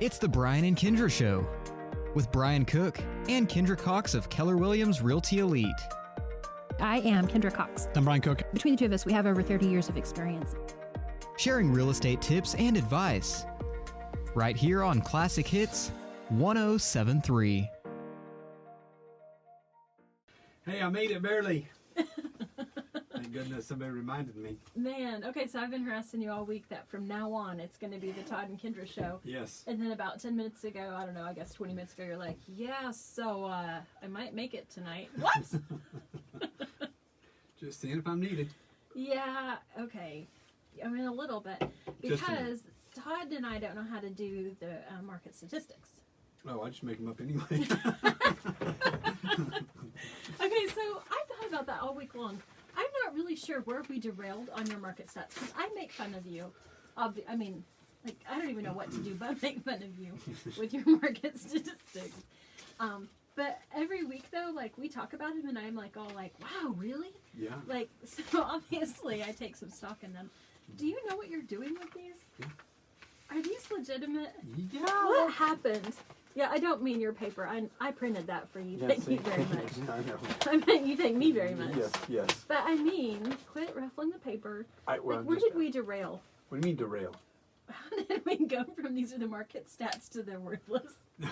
It's the Brian and Kindra Show with Brian Cook and Kindra Cox of Keller Williams Realty Elite. I am Kindra Cox. I'm Brian Cook. Between the two of us, we have over 30 years of experience. Sharing real estate tips and advice. Right here on Classic Hits 1073. Hey, I made it barely. Thank goodness somebody reminded me. Man, okay, so I've been harassing you all week that from now on it's going to be the Todd and Kindra Show. Yes. And then about 10 minutes ago, I don't know, I guess 20 minutes ago, you're like, yeah, so I might make it tonight. What? Just seeing if I'm needed. Yeah, okay. I mean, a little bit. Because Todd and I don't know how to do the market statistics. Oh, I just make them up anyway. Okay, so I thought about that all week long. I'm not really sure where we derailed on your market stats, because I make fun of you. I mean, like, I don't even know what to do but make fun of you with your market statistics. But every week, though, like, we talk about them, and I'm like, all like, wow, really? Yeah. Like, so obviously I take some stock in them. Do you know what you're doing with these? Yeah. Are these legitimate? Yeah. What happened? Yeah, I don't mean your paper. I printed that for you. Yeah, Thank you very much. I know. I meant you thank me very much. Yes. But I mean, quit ruffling the paper. Where did we derail? What do you mean derail? How did we go from these are the market stats to they're worthless? No.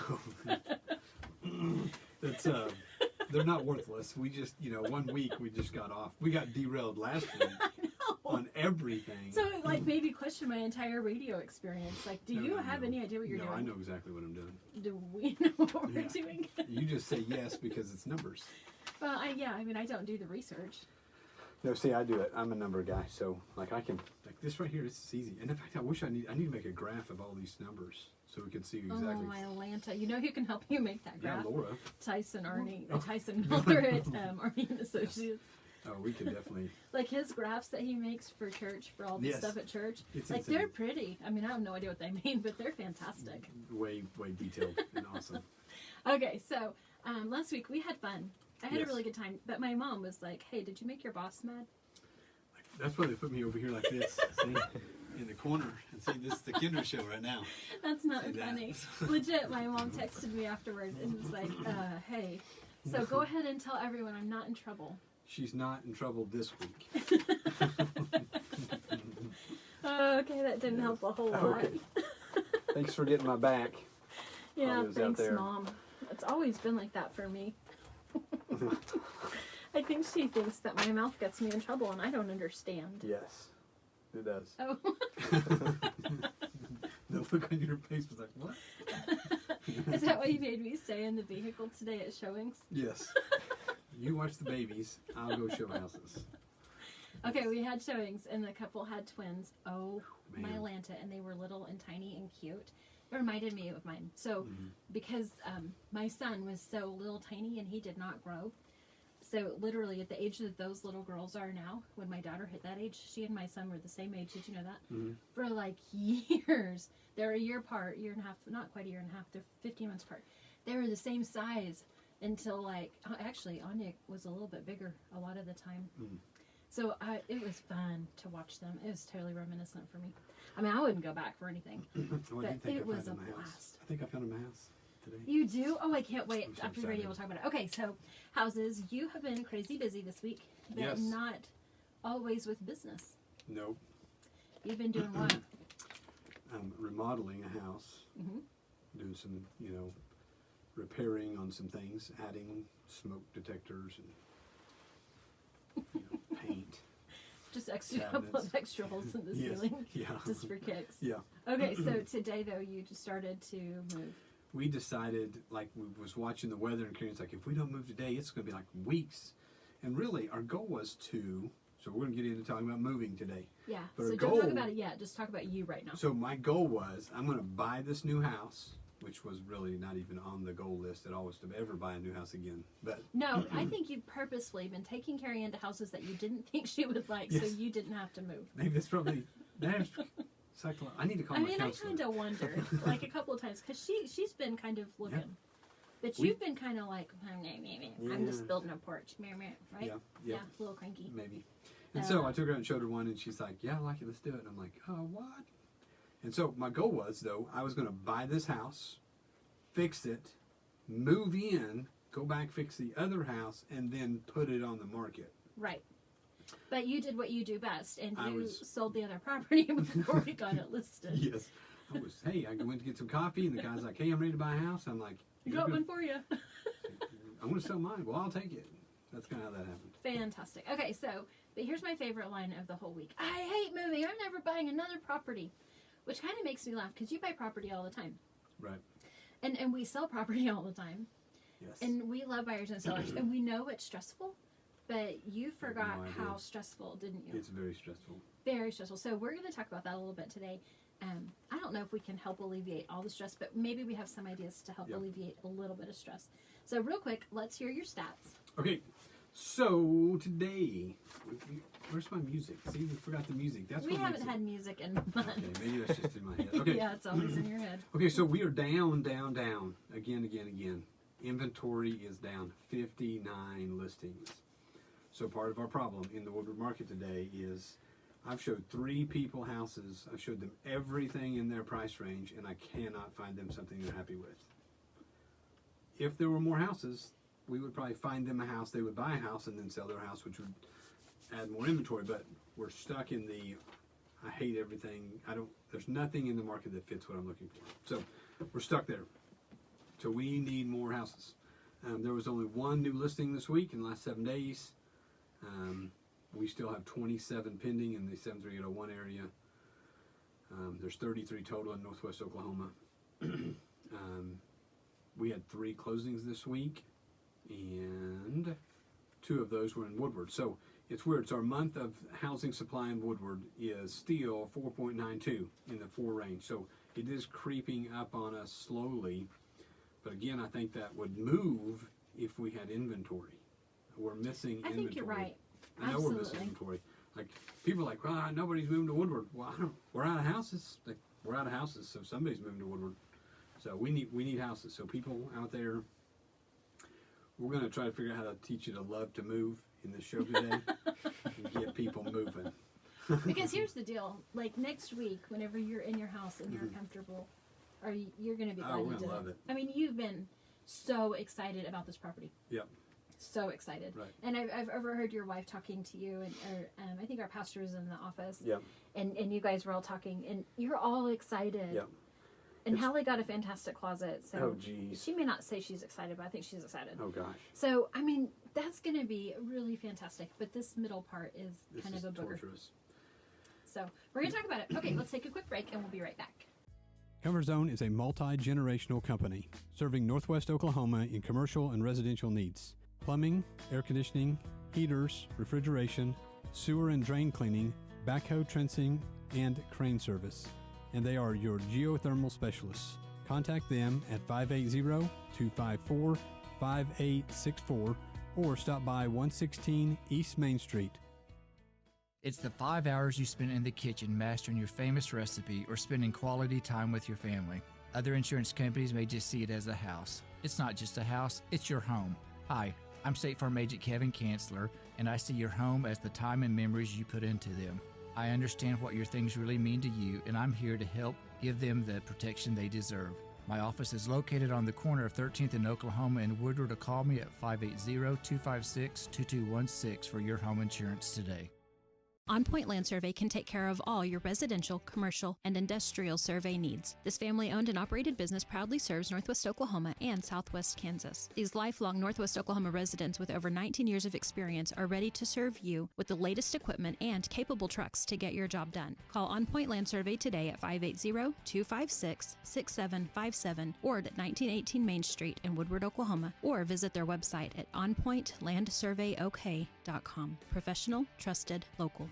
That's they're not worthless. We just, 1 week we just got off. We got derailed last week. I know. On everything. So it like made me question my entire radio experience. Like, do you have any idea what you're doing? No, I know exactly what I'm doing. Do we know what we're doing? You just say yes because it's numbers. Well, I don't do the research. No, see, I do it. I'm a number guy, so I can this right here. This is easy. And in fact, I need to make a graph of all these numbers so we can see exactly. Oh my Atlanta! You know who can help you make that graph? Yeah, Laura. Tyson Arnie, Oh. Tyson Miller at Arnie and Associates. Oh, we could definitely. Like his graphs that he makes for church, for all the stuff at church. It's like insane. they're pretty. I mean, I have no idea what they mean, but they're fantastic. Way detailed and awesome. Okay, so last week we had fun. I had a Yes. really good time, but my mom was like, "Hey, did you make your boss mad?" That's why they put me over here like this, see, in the corner, and see, this is the Kindra Show right now. That's not See that? funny. Legit, my mom texted me afterward and was like, "Hey, so go ahead and tell everyone I'm not in trouble." She's not in trouble this week. Okay, that didn't help a whole lot. Okay. Thanks for getting my back. Yeah, Others out thanks, there. Mom. It's always been like that for me. I think she thinks that my mouth gets me in trouble, and I don't understand. Yes, it does. Oh. The look on your face was like, what? Is that why you made me stay in the vehicle today at showings? Yes. You watch the babies. I'll go show houses. Okay, we had showings, and the couple had twins. Oh, Man. my Atlanta, and they were little and tiny and cute. It reminded me of mine. So, because my son was so little tiny and he did not grow, so literally at the age that those little girls are now, when my daughter hit that age, she and my son were the same age. Did you know that? Mm-hmm. For like years. They're a year apart, year and a half, not quite a year and a half, they're 15 months apart. They were the same size until actually Anya was a little bit bigger a lot of the time. Mm. So it was fun to watch them. It was totally reminiscent for me. I mean, I wouldn't go back for anything. What do you But think it I was found a in my house? blast. I think I found a house today. You do? Oh, I can't wait. I'm so After the radio, we'll talk about it. Okay, so houses. You have been crazy busy this week, but Yes. not always with business. Nope. You've been doing what? I'm remodeling a house, doing some, repairing on some things, adding smoke detectors and, paint. Just a couple of extra holes in the Yes. ceiling, Yeah. just for kicks. Yeah. Okay, so today though, you just started to move. We decided, we was watching the weather, and Karen's like, if we don't move today, it's going to be like weeks. And really, our goal was so we're going to get into talking about moving today. Yeah. But So our don't goal- talk about it yet. Just talk about you right now. So my goal was, I'm going to buy this new house, which was really not even on the goal list at all, was to ever buy a new house again. But No, I think you've purposely been taking Carrie into houses that you didn't think she would like, so Yes. you didn't have to move. maybe it's probably, I need to call I my mean, I counselor. kind of wonder, like a couple of times, because she's been kind of looking. Yeah. But We- you've been kind of like, I'm just building a porch, right? Yeah. Yeah, a little cranky. Maybe. And so I took her out and showed her one, and she's like, yeah, I like it, let's do it. And I'm like, oh, what? And so my goal was, though, I was going to buy this house, fix it, move in, go back, fix the other house, and then put it on the market. Right. But you did what you do best, and you sold the other property before we got it listed. Yes. I went to get some coffee, and the guy's like, hey, I'm ready to buy a house. I'm like, got one for you. I want to sell mine. Well, I'll take it. That's kind of how that happened. Fantastic. Okay, but here's my favorite line of the whole week. I hate moving. I'm never buying another property. Which kind of makes me laugh, because you buy property all the time. Right. And we sell property all the time. Yes. And we love buyers and sellers. And we know it's stressful, but you forgot how stressful, didn't you? It's very stressful. Very stressful. So we're going to talk about that a little bit today. I don't know if we can help alleviate all the stress, but maybe we have some ideas to help alleviate a little bit of stress. So real quick, let's hear your stats. Okay. So today, where's my music? See, we forgot the music. We haven't had music in months. Okay, maybe that's just in my head. Okay. Yeah, it's always in your head. Okay, so we are down. Again. Inventory is down 59 listings. So part of our problem in the Woodward market today is I've showed 3 people houses. I've showed them everything in their price range, and I cannot find them something they're happy with. If there were more houses, we would probably find them a house. They would buy a house and then sell their house, which would add more inventory. But we're stuck in the, I hate everything. There's nothing in the market that fits what I'm looking for. So we're stuck there. So we need more houses. There was only 1 new listing this week in the last 7 days. We still have 27 pending in the 73801 area. There's 33 total in Northwest Oklahoma. We had 3 closings this week, and 2 of those were in Woodward. So it's weird. So our month of housing supply in Woodward is still 4.92 in the 4 range. So it is creeping up on us slowly. But again, I think that would move if we had inventory. We're missing inventory. I think you're right. I know we're missing inventory. Like, people are like, well, nobody's moving to Woodward. Well, we're out of houses. We're out of houses, so somebody's moving to Woodward. So we need houses. So people out there, we're going to try to figure out how to teach you to love to move in this show today and get people moving. Because here's the deal. Like, next week, whenever you're in your house and you're comfortable, you're going to be glad you did it. We're going to love it. I mean, you've been so excited about this property. Yep. So excited. Right. And I've overheard your wife talking to you, and I think our pastor was in the office. Yep. And you guys were all talking, and you're all excited. Yep. And Hallie got a fantastic closet. So oh, geez. She may not say she's excited, but I think she's excited. Oh, gosh. So, I mean, that's going to be really fantastic. But this middle part is kind of a booger. Torturous. So, we're going to talk about it. Okay, let's take a quick break, and we'll be right back. Comfort Zone is a multi-generational company serving Northwest Oklahoma in commercial and residential needs. Plumbing, air conditioning, heaters, refrigeration, sewer and drain cleaning, backhoe trencing, and crane service. And they are your geothermal specialists. Contact them at 580-254-5864 or stop by 116 East Main Street. It's the 5 hours you spend in the kitchen mastering your famous recipe or spending quality time with your family. Other insurance companies may just see it as a house. It's not just a house, it's your home. Hi, I'm State Farm Agent Kevin Kanzler, and I see your home as the time and memories you put into them. I understand what your things really mean to you, and I'm here to help give them the protection they deserve. My office is located on the corner of 13th and Oklahoma and Woodward, or call me at 580-256-2216 for your home insurance today. On Point Land Survey can take care of all your residential, commercial, and industrial survey needs. This family-owned and operated business proudly serves Northwest Oklahoma and Southwest Kansas. These lifelong Northwest Oklahoma residents with over 19 years of experience are ready to serve you with the latest equipment and capable trucks to get your job done. Call On Point Land Survey today at 580-256-6757 or at 1918 Main Street in Woodward, Oklahoma, or visit their website at onpointlandsurveyok.com. Professional, trusted, local.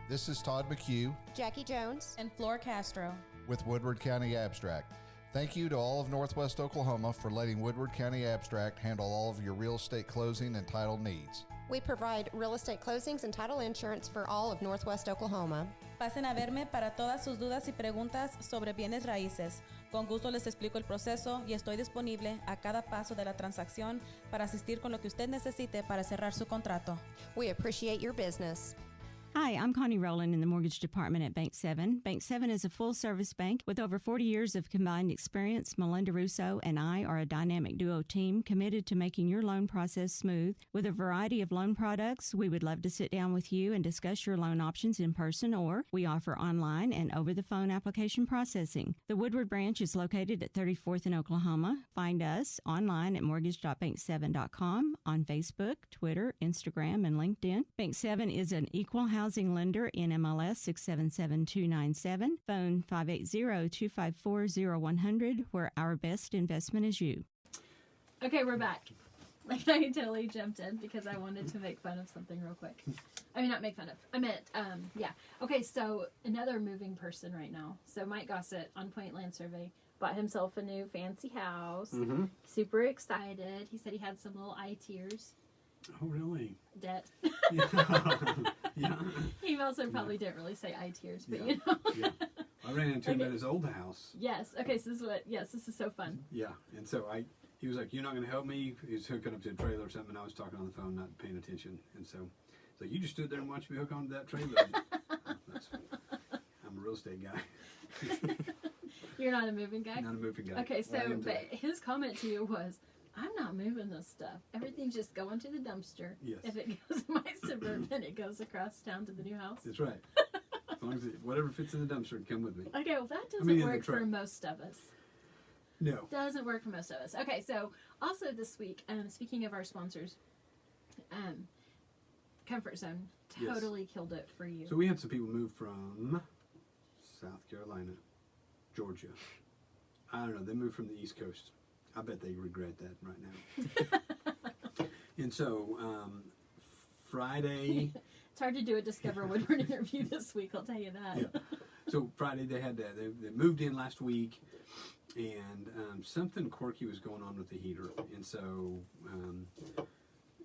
This is Todd McHugh, Jackie Jones, and Flor Castro with Woodward County Abstract. Thank you to all of Northwest Oklahoma for letting Woodward County Abstract handle all of your real estate closing and title needs. We provide real estate closings and title insurance for all of Northwest Oklahoma. Pasen a verme para todas sus dudas y preguntas sobre bienes raíces. Con gusto les explico el proceso y estoy disponible a cada paso de la transacción para asistir con lo que usted necesite para cerrar su contrato. We appreciate your business. Hi, I'm Connie Rowland in the mortgage department at Bank 7. Bank 7 is a full-service bank with over 40 years of combined experience. Melinda Russo and I are a dynamic duo team committed to making your loan process smooth. With a variety of loan products, we would love to sit down with you and discuss your loan options in person, or we offer online and over-the-phone application processing. The Woodward branch is located at 34th in Oklahoma. Find us online at mortgage.bank7.com, on Facebook, Twitter, Instagram, and LinkedIn. Bank 7 is an equal housing lender in MLS 677297, phone 580-254-0100, where our best investment is you. Okay, we're back. Like, I totally jumped in because I wanted to make fun of something real quick. I mean, not make fun of. I meant, yeah. Okay, so another moving person right now. So Mike Gossett on Point Land Survey bought himself a new fancy house. Mm-hmm. Super excited. He said he had some little eye tears. Oh, really? Debt. Yeah. Yeah. He also probably didn't really say eye tears, but Yeah. you know. Yeah. I ran into him at his old house. Yes. Okay, so this is so fun. Yeah. And so he was like, "You're not going to help me?" He was hooking up to a trailer or something, and I was talking on the phone, not paying attention. And so he's like, "You just stood there and watched me hook onto that trailer." I'm a real estate guy. You're not a moving guy? Not a moving guy. Okay, so, Well, but his comment to you was, I'm not moving this stuff. Everything's just going to the dumpster. Yes. If it goes in my Suburban, it goes across town to the new house. That's right. As long as whatever fits in the dumpster can come with me. Okay, well, that doesn't work for most of us. No. Doesn't work for most of us. Okay, so also this week, speaking of our sponsors, Comfort Zone totally killed it for you. So we had some people move from South Carolina, Georgia. I don't know. They moved from the East Coast. I bet they regret that right now. And so Friday. It's hard to do a Discover Woodward interview this week, I'll tell you that. Yeah. So Friday they had that. They moved in last week, and something quirky was going on with the heater. And so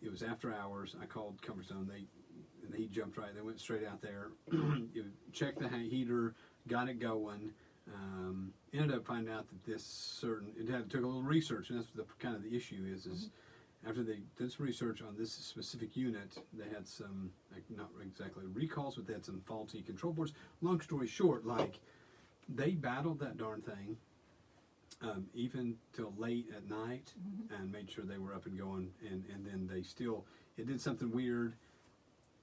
it was after hours. I called Comfort Zone. He jumped right. They went straight out there, checked the heater, got it going. Ended up finding out that took a little research, and that's the kind of the issue is after they did some research on this specific unit, they had some, like, not exactly recalls, but they had some faulty control boards. Long story short, like, they battled that darn thing even till late at night and made sure they were up and going, and then it did something weird,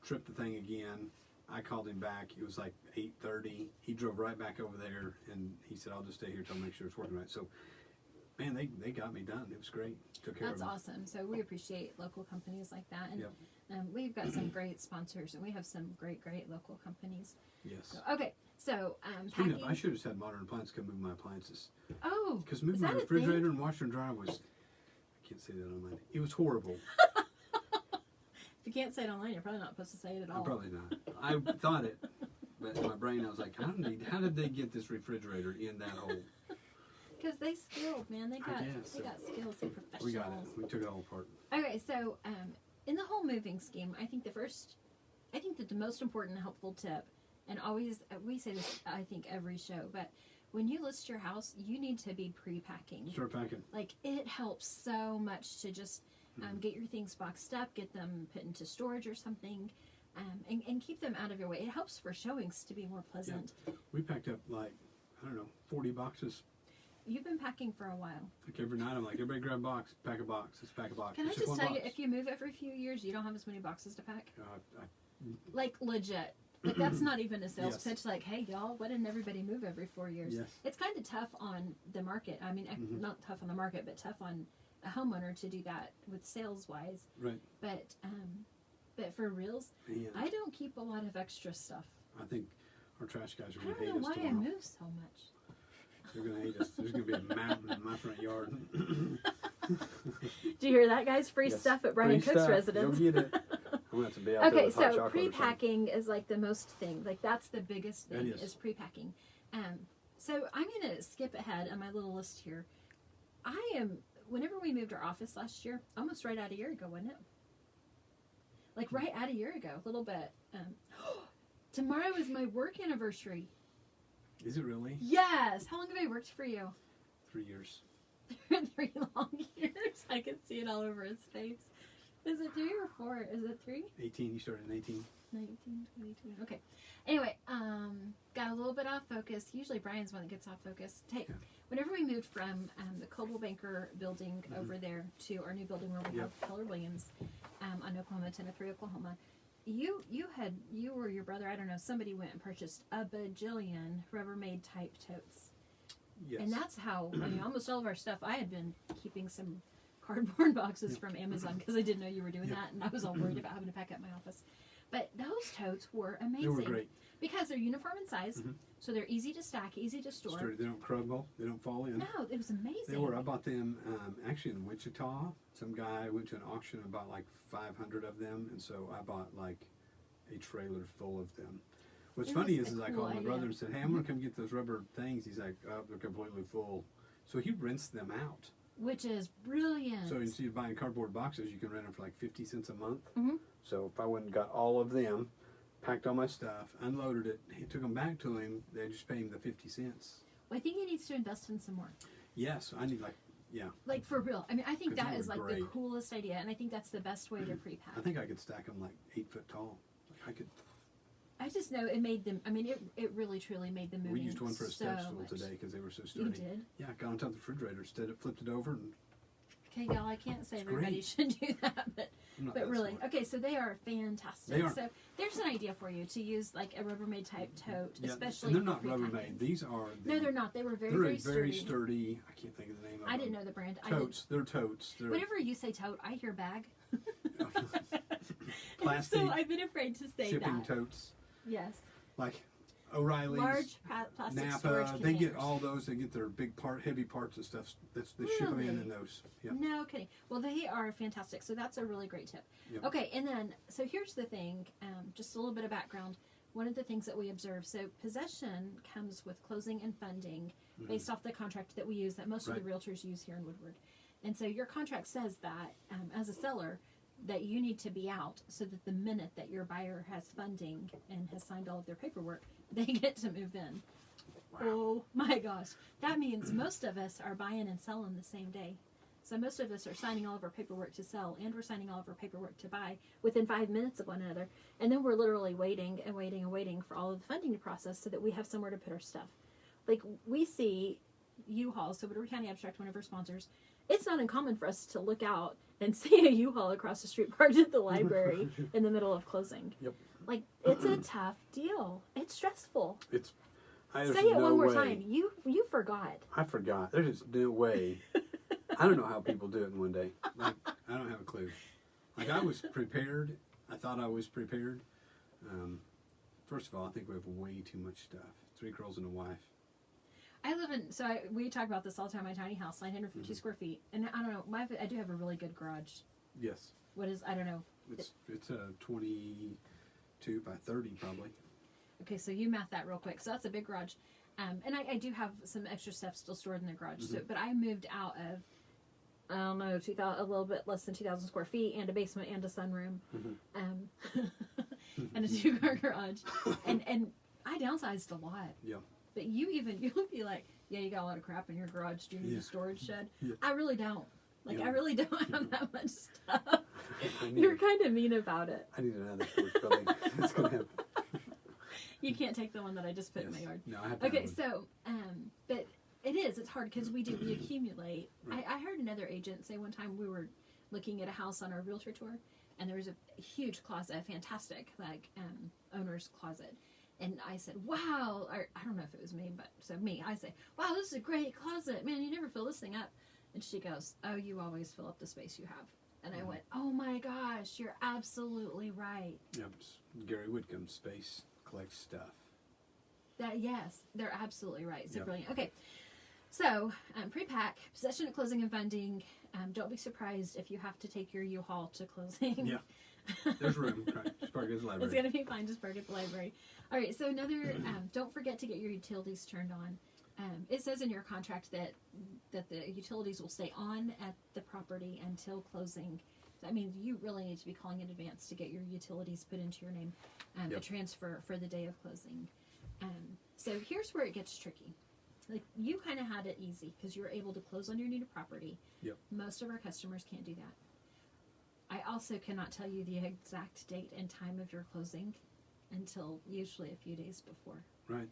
tripped the thing again. I called him back. It was like 8:30. He drove right back over there, and he said, "I'll just stay here till I make sure it's working right." So, man, they got me done. It was great. Took care of That's me. awesome. So we appreciate local companies like that, and Yep. We've got some great sponsors, and we have some great local companies. Yes. So, okay, so Speaking of, packing. I should have just had Modern Appliance come move my appliances. Oh, Because moving is my that a refrigerator thing? and washer and dryer was, I can't say that online. It was horrible. If you can't say it online, you're probably not supposed to say it at all. I'm probably not. I thought it, but in my brain I was like, how did they get this refrigerator in that hole? Because they skilled, man. They got guess. skills and professionals. We got it. We took it all apart. Okay, so in the whole moving scheme, I think that the most important and helpful tip, and always we say this, I think every show, but when you list your house, you need to be pre-packing. Start packing. Like, it helps so much to just get your things boxed up, get them put into storage or something, and keep them out of your way. It helps for showings to be more pleasant. Yeah. We packed up, like, I don't know, 40 boxes. You've been packing for a while. Like every night I'm like, everybody grab a box, pack a box, let's pack a box. Can I It's just one tell you, box. if you move every few years, you don't have as many boxes to pack? I Like, legit. Like, that's not even a sales Yes. pitch. Like, hey, y'all, why didn't everybody move every 4 years? Yes. It's kind of tough on the market. I mean, not tough on the market, but tough on a homeowner to do that with sales-wise. Right. But for reals, Man. I don't keep a lot of extra stuff. I think our trash guys are I going to don't hate know us why I tomorrow. move so much. They're going to hate us. There's going to be a mountain in my front yard. Do you hear that, guys? Free Yes. stuff at Brian Free Cook's stuff. residence. You'll get it. I'm going to have to be out there Okay, with hot so chocolate or something. pre-packing is like the most thing. Like, that's the biggest thing That is. pre-packing. So I'm going to skip ahead on my little list here. Whenever we moved our office last year, almost right out a year ago, wasn't it? Like, right out a year ago, a little bit. Tomorrow is my work anniversary. Is it really? Yes! How long have I worked for you? 3 years. 3 long years. I can see it all over his face. Is it 3 or 4? Is it 3? 18. You started in 18. 19, 20, 20. Okay. Anyway, got a little bit off focus. Usually Brian's one that gets off focus. Hey, whenever we moved from the Coldwell Banker building over there to our new building where we have Keller Williams on Oklahoma 1003 Oklahoma, you or your brother, I don't know, somebody went and purchased a bajillion Rubbermaid type totes. Yes. And that's how, I mean, almost all of our stuff, I had been keeping some cardboard boxes from Amazon because I didn't know you were doing that, and I was all worried about having to pack up my office. But those totes were amazing. They were great. Because they're uniform in size, so they're easy to stack, easy to store. Sturdy. They don't crumble. They don't fall in. No, it was amazing. They were. I bought them actually in Wichita. Some guy went to an auction and bought like 500 of them, and so I bought like a trailer full of them. What's funny is I called my brother and said, "Hey, I'm gonna come get those rubber things." He's like, "Oh, they're completely full." So he rents them out. Which is brilliant. So instead of buying cardboard boxes, you can rent them for like 50 cents a month. Mm-hmm. So if I went and got all of them, packed all my stuff, unloaded it, he took them back to him, they just pay him the 50 cents. Well, I think he needs to invest in some more. Yes, I need Like for real. I mean, I think that is like great. the coolest idea, and I think that's the best way to pre-pack. I think I could stack them like 8 foot tall. Like I could. I just know it made them. I mean, it really truly made them moving. We used one for a step stool much. today because they were so sturdy. You did? Yeah, I got on top of the refrigerator, flipped it over, and Okay, y'all, I can't say It's everybody great. should do that, but not that really, smart. okay, so they are fantastic. They are. So there's an idea for you to use like a Rubbermaid type tote, Yeah, especially. and they're if not you're pre-packing. Rubbermaid. These are. No, they're not. They were very, They're very very sturdy. sturdy. I can't think of the name of them. I didn't know the brand. Totes. They're totes. They're Whenever you say tote, I hear bag. plastic. So I've been afraid to say shipping that. totes. Yes. Like O'Reilly's, Large plastic storage Napa, containers. they get all those. They get their big heavy parts and stuff. They ship them in those. Yeah. No kidding. Well, they are fantastic. So that's a really great tip. Yep. Okay, and then, so here's the thing, just a little bit of background. One of the things that we observe, so possession comes with closing and funding based off the contract that we use, that most of the realtors use here in Woodward. And so your contract says that, as a seller, that you need to be out so that the minute that your buyer has funding and has signed all of their paperwork, they get to move in. Wow. Oh my gosh. That means most of us are buying and selling the same day. So most of us are signing all of our paperwork to sell, and we're signing all of our paperwork to buy within 5 minutes of one another. And then we're literally waiting and waiting and waiting for all of the funding to process so that we have somewhere to put our stuff. Like, we see U-Haul, so Woodward County Abstract, one of our sponsors, it's not uncommon for us to look out and see a U-Haul across the street parked at the library in the middle of closing. Yep. Like, it's a tough deal. It's stressful. There's Say it no one more way. time. You forgot. I forgot. There's just no way. I don't know how people do it in one day. Like, I don't have a clue. Like, I was prepared. I thought I was prepared. First of all, I think we have way too much stuff. 3 girls and a wife. I live in, we talk about this all the time, my tiny house, 950 square feet. And I don't know, I do have a really good garage. Yes. What is, I don't know. It's a 22 by 30 probably. Okay, so you math that real quick. So that's a big garage. And I do have some extra stuff still stored in the garage. So, but I moved out of, I don't know, a little bit less than 2,000 square feet, and a basement and a sunroom, and a 2-car garage. And I downsized a lot. Yeah. But you'll be like, yeah, you got a lot of crap in your garage. Do you need a storage shed? Yeah. I really don't. Like, Yeah. I really don't have that much stuff. You're kind of mean about it. I need another storage building. It's going to happen. You can't take the one that I just put in my yard. No, I have to Okay, have one. so, but it's hard because we accumulate. Right. I heard another agent say one time, we were looking at a house on our realtor tour, and there was a huge closet, a fantastic, like, owner's closet. And I said, wow, or, I don't know if it was me, but so me, I say, wow, this is a great closet. Man, you never fill this thing up. And she goes, oh, you always fill up the space you have. And I went, oh my gosh, you're absolutely right. Yep. Gary Whitcomb, space collects stuff. Yes, they're absolutely right. So Yep. brilliant. Okay, so pre-pack, possession at closing and funding. Don't be surprised if you have to take your U-Haul to closing. Yeah. There's room. Right. Just park at the library. It's going to be fine. Just park at the library. All right, so another, don't forget to get your utilities turned on. It says in your contract that the utilities will stay on at the property until closing. That means you really need to be calling in advance to get your utilities put into your name, a transfer for the day of closing. So here's where it gets tricky. Like, you kind of had it easy because you were able to close on your new property. Yep. Most of our customers can't do that. I also cannot tell you the exact date and time of your closing until usually a few days before. Right.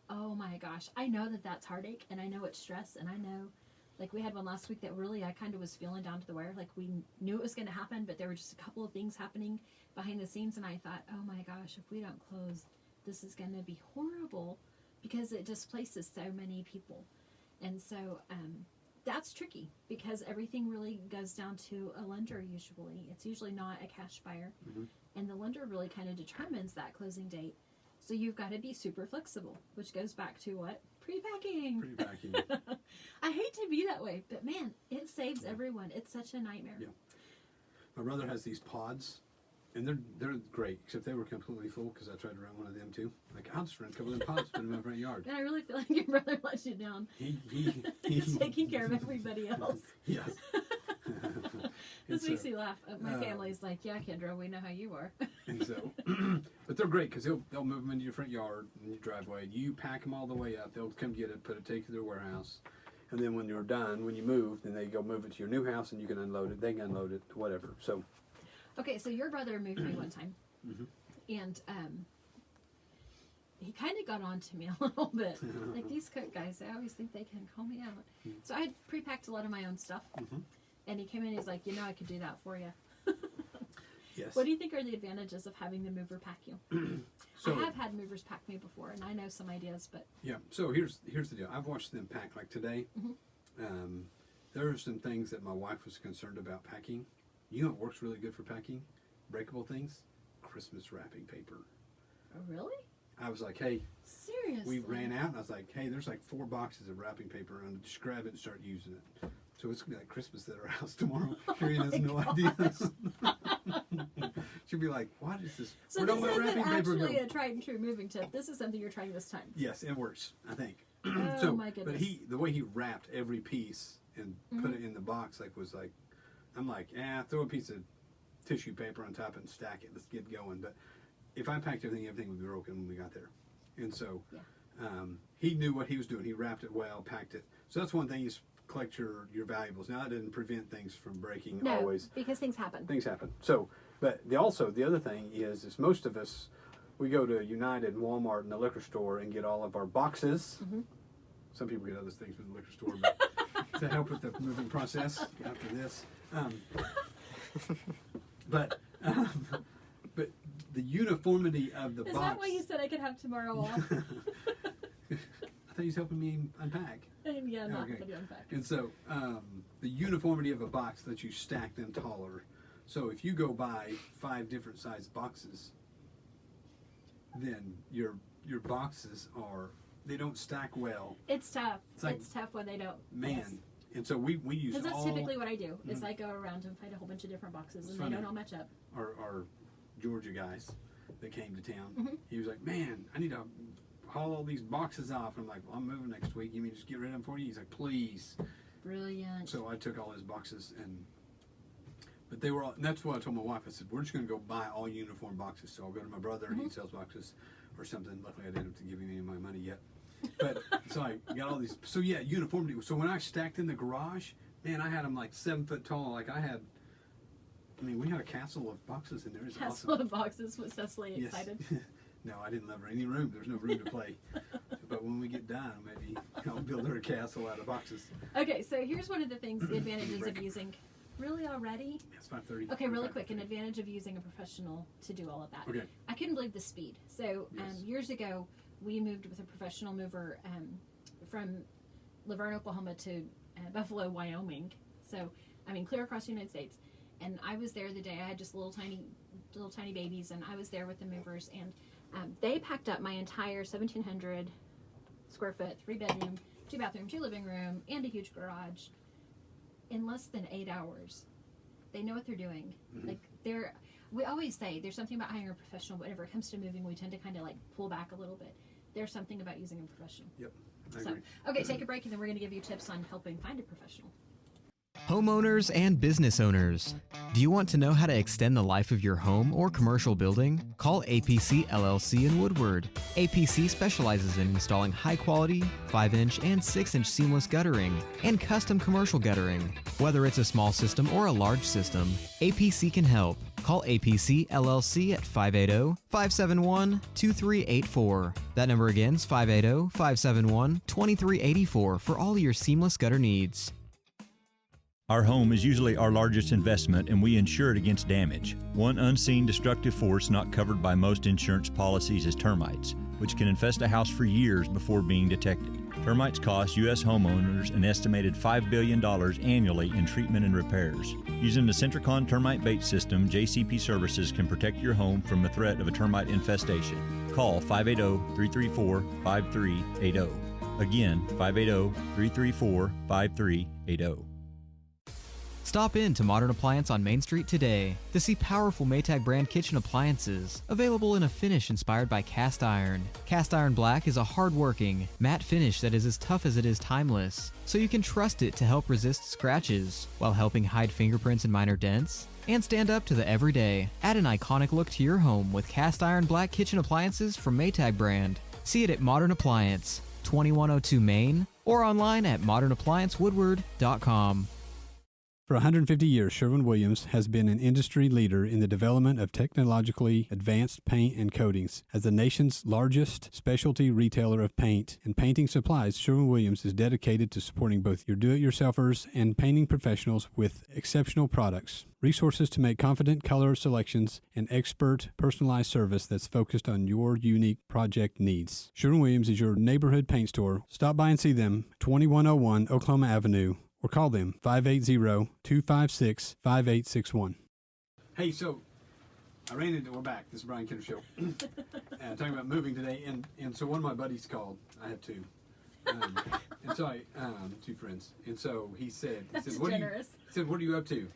Oh my gosh. I know that that's heartache, and I know it's stress, and I know, like, we had one last week that really I kind of was feeling down to the wire. Like, we knew it was going to happen, but there were just a couple of things happening behind the scenes, and I thought, oh my gosh, if we don't close, this is going to be horrible, because it displaces so many people. And so that's tricky, because everything really goes down to a lender usually. It's usually not a cash buyer. And the lender really kind of determines that closing date. So you've got to be super flexible, which goes back to what? Pre-packing. Pre-packing. I hate to be that way, but man, it saves everyone. It's such a nightmare. Yeah. My brother has these pods, and they're great, except they were completely full because I tried to rent one of them too. Like, I'll just rent a couple of them pods, put them in my front yard. And I really feel like your brother lets you down. He's taking care of everybody else. Yes. This makes me laugh. My family's like, yeah, Kendra, we know how you are. And so, but they're great because they'll move them into your front yard and your driveway. You pack them all the way up. They'll come get it, take it to their warehouse, and then when you're done, when you move, then they go move it to your new house, and you can unload it. They can unload it, whatever. So, okay, so your brother moved me one time, and he kind of got on to me a little bit. Like, these cook guys, I always think they can call me out. So I had pre-packed a lot of my own stuff, and he came in and he's like, I could do that for you. yes. What do you think are the advantages of having the mover pack you? So, I have had movers pack me before, and I know some ideas, but... Yeah, so here's the deal. I've watched them pack, like today. There are some things that my wife was concerned about packing. You know what works really good for packing? Breakable things? Christmas wrapping paper. Oh, really? I was like, hey... Seriously? We ran out, and I was like, hey, there's like 4 boxes of wrapping paper, and just grab it and start using it. So it's going to be like Christmas at our house tomorrow. Sherry has no idea. She'll be like, what is this? So Where this don't my isn't wrapping paper actually go? a tried and true moving tip. This is something you're trying this time. Yes, it works, I think. Oh, my goodness. But the way he wrapped every piece and put it in the box, I'm like, throw a piece of tissue paper on top and stack it. Let's get going. But if I packed everything would be broken when we got there. And so he knew what he was doing. He wrapped it well, packed it. So that's one thing, you collect your valuables. Now, that didn't prevent things from breaking always. Because things happen. Things happen. So, but the other thing is most of us, we go to United and Walmart and the liquor store and get all of our boxes. Some people get other things from the liquor store, but to help with the moving process after this. But the uniformity of the box. Is that why you said I could have tomorrow off? I thought he was helping me unpack. Yeah, not Okay. for the unpack. And so the uniformity of a box lets you stack them taller. So if you go buy 5 different size boxes, then your boxes they don't stack well. It's tough. like, It's tough when they don't. Man. Yes. And so we use Because that's all typically what I do, is I go around and find a whole bunch of different boxes, and funny. they don't all match up. our Georgia guys that came to town. He was like, man, I need to haul all these boxes off. I'm like, well, I'm moving next week. You mean just get rid of them for you? He's like, please. Brilliant. So I took all his boxes, but they were all, and that's what I told my wife. I said, we're just going to go buy all uniform boxes. So I'll go to my brother, he sells boxes or something. Luckily, I didn't have to give him any of my money yet. But so I got all these. So yeah, uniformity. So when I stacked in the garage, man, I had them like 7 foot tall. Like we had a castle of boxes in there. It's Castle awesome. of boxes was Cecily excited. No, I didn't let her any room. There's no room to play. But when we get done, maybe I'll build her a castle out of boxes. Okay, so here's one of the things, the advantages of using. Really already? It's 5:30. Okay, really quick. An advantage of using a professional to do all of that. Okay. I couldn't believe the speed. So Yes. years ago, we moved with a professional mover from Laverne, Oklahoma to Buffalo, Wyoming. So, clear across the United States. And I was there the day I had just little tiny babies, and I was there with the movers, and they packed up my entire 1,700 square foot, 3-bedroom, 2-bathroom, 2 living room, and a huge garage in less than 8 hours. They know what they're doing. We always say there's something about hiring a professional, but whenever it comes to moving, we tend to kind of like pull back a little bit. There's something about using a professional. Yep, I agree. Okay, take a break, and then we're going to give you tips on helping find a professional. Homeowners and business owners, do you want to know how to extend the life of your home or commercial building? Call APC LLC in Woodward. APC specializes in installing high-quality 5-inch and 6-inch seamless guttering and custom commercial guttering. Whether it's a small system or a large system, APC can help. Call APC LLC at 580-571-2384. That number again is 580-571-2384 for all your seamless gutter needs. Our home is usually our largest investment, and we insure it against damage. One unseen destructive force not covered by most insurance policies is termites, which can infest a house for years before being detected. Termites cost U.S. homeowners an estimated $5 billion annually in treatment and repairs. Using the Centricon termite bait system, JCP Services can protect your home from the threat of a termite infestation. Call 580-334-5380. Again, 580-334-5380. Stop in to Modern Appliance on Main Street today to see powerful Maytag brand kitchen appliances available in a finish inspired by cast iron. Cast iron black is a hard-working, matte finish that is as tough as it is timeless, so you can trust it to help resist scratches while helping hide fingerprints and minor dents and stand up to the everyday. Add an iconic look to your home with cast iron black kitchen appliances from Maytag brand. See it at Modern Appliance, 2102 Main, or online at modernappliancewoodward.com. For 150 years, Sherwin-Williams has been an industry leader in the development of technologically advanced paint and coatings. As the nation's largest specialty retailer of paint and painting supplies, Sherwin-Williams is dedicated to supporting both your do-it-yourselfers and painting professionals with exceptional products, resources to make confident color selections, and expert personalized service that's focused on your unique project needs. Sherwin-Williams is your neighborhood paint store. Stop by and see them, 2101 Oklahoma Avenue, or call them 580-256-5861. Hey, so we're back. This is Brian and Kindra Show. Talking about moving today, and so one of my buddies called. I have two. And so two friends. And so he said, what are you up to?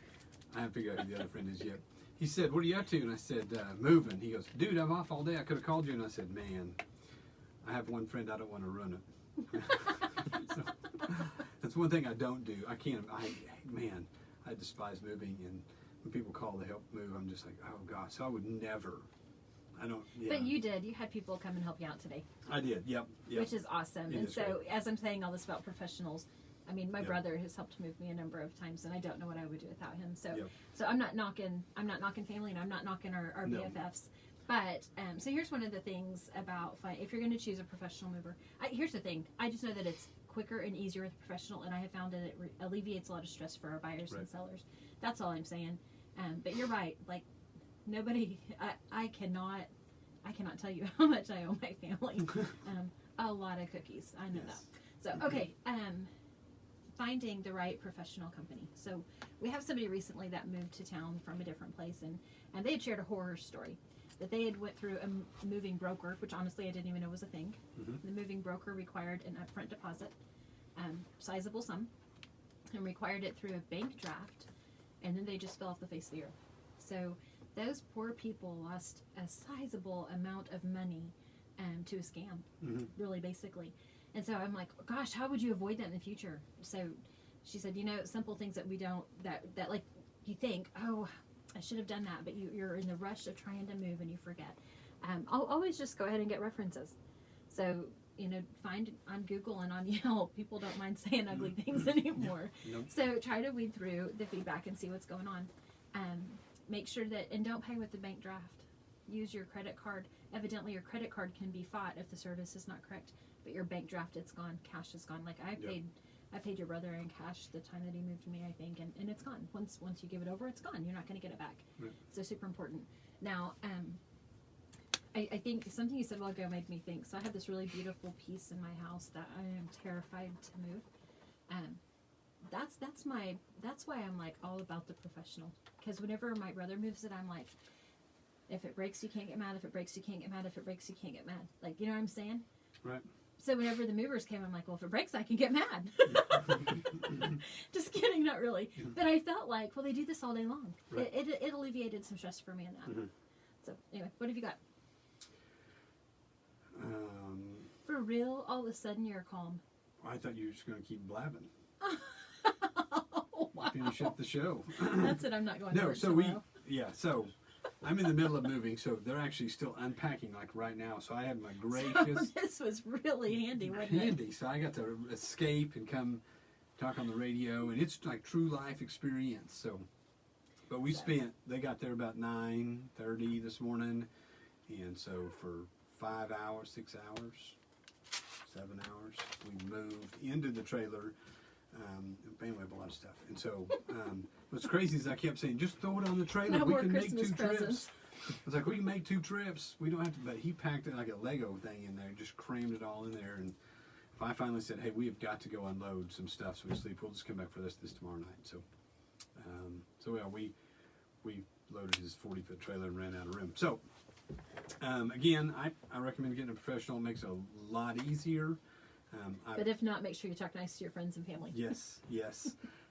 I haven't figured out who the other friend is yet. He said, what are you up to? And I said, moving. He goes, dude, I'm off all day. I could have called you. And I said, man, I have one friend. I don't want to ruin it. So, that's one thing I don't do. I despise moving, and when people call to help move, I'm just like, oh gosh. So I would never. But you did. You had people come and help you out today. I did. Yep. Which is awesome. And so, right. As I'm saying all this about professionals, I mean, my brother has helped move me a number of times, and I don't know what I would do without him. So, so I'm not knocking family, and I'm not knocking our BFFs. But, so here's one of the things about if you're going to choose a professional mover. Here's the thing. I just know that it's quicker and easier with a professional, and I have found that it alleviates a lot of stress for our buyers and sellers. That's all I'm saying. But you're right. Like, nobody, I cannot tell you how much I owe my family. A lot of cookies. I know that. So, okay. Finding the right professional company. So we have somebody recently that moved to town from a different place, and they had shared a horror story. That they had went through a moving broker, which honestly I didn't even know was a thing. Mm-hmm. The moving broker required an upfront deposit, sizable sum, and required it through a bank draft, and then they just fell off the face of the earth. So those poor people lost a sizable amount of money to a scam, really basically. And so I'm like, gosh, how would you avoid that in the future? So she said, simple things that we don't, that like you think, oh, I should have done that, but you're in the rush of trying to move and you forget. I'll always just go ahead and get references. So, find on Google and on Yelp, people don't mind saying ugly things anymore. Nope. So try to weed through the feedback and see what's going on. Make sure and don't pay with the bank draft. Use your credit card. Evidently your credit card can be fought if the service is not correct, but your bank draft, it's gone. Cash is gone. Like I paid your brother in cash the time that he moved to me, I think, and it's gone. Once you give it over, it's gone. You're not going to get it back. Right. So super important. Now, I think something you said a while ago made me think. So I have this really beautiful piece in my house that I am terrified to move. That's why I'm like all about the professional. Because whenever my brother moves it, I'm like, if it breaks, you can't get mad. If it breaks, you can't get mad. If it breaks, you can't get mad. Like, you know what I'm saying? Right. So whenever the movers came, I'm like, well, if it breaks, I can get mad. Just kidding, not really. But I felt like, well, they do this all day long. Right. It alleviated some stress for me in that. Mm-hmm. So anyway, what have you got? For real, all of a sudden you're calm. I thought you were just going to keep blabbing. finish up the show. That's it. I'm not going to No, work so tomorrow. so I'm in the middle of moving, so they're actually still unpacking like right now. So I have my gracious So this was really handy, wasn't handy. So I got to escape and come talk on the radio, and it's like true life experience. So, but they got there about 9:30 this morning, and so for 5 hours, 6 hours, 7 hours, we moved into the trailer. We have a lot of stuff, and so what's crazy is I kept saying, just throw it on the trailer. No We more can make Christmas 2 trips. presents. I was like, we can make 2 trips. We don't have to. But he packed it like a Lego thing in there, just crammed it all in there. And I finally said, hey, we have got to go unload some stuff. So we'll just come back for this tomorrow night. So, we loaded his 40-foot trailer and ran out of room. So, again, I recommend getting a professional. It makes it a lot easier. But if not, make sure you talk nice to your friends and family. Yes.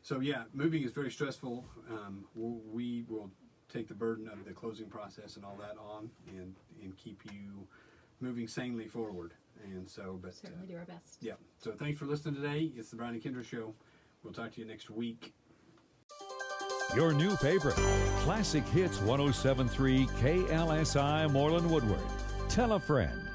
So yeah, moving is very stressful. We will take the burden of the closing process and all that on, and keep you moving sanely forward. And so, but certainly do our best. Yeah. So thanks for listening today. It's the Brian and Kindra Show. We'll talk to you next week. Your new favorite, Classic Hits 107.3 KLSI Moreland Woodward. Tell a friend.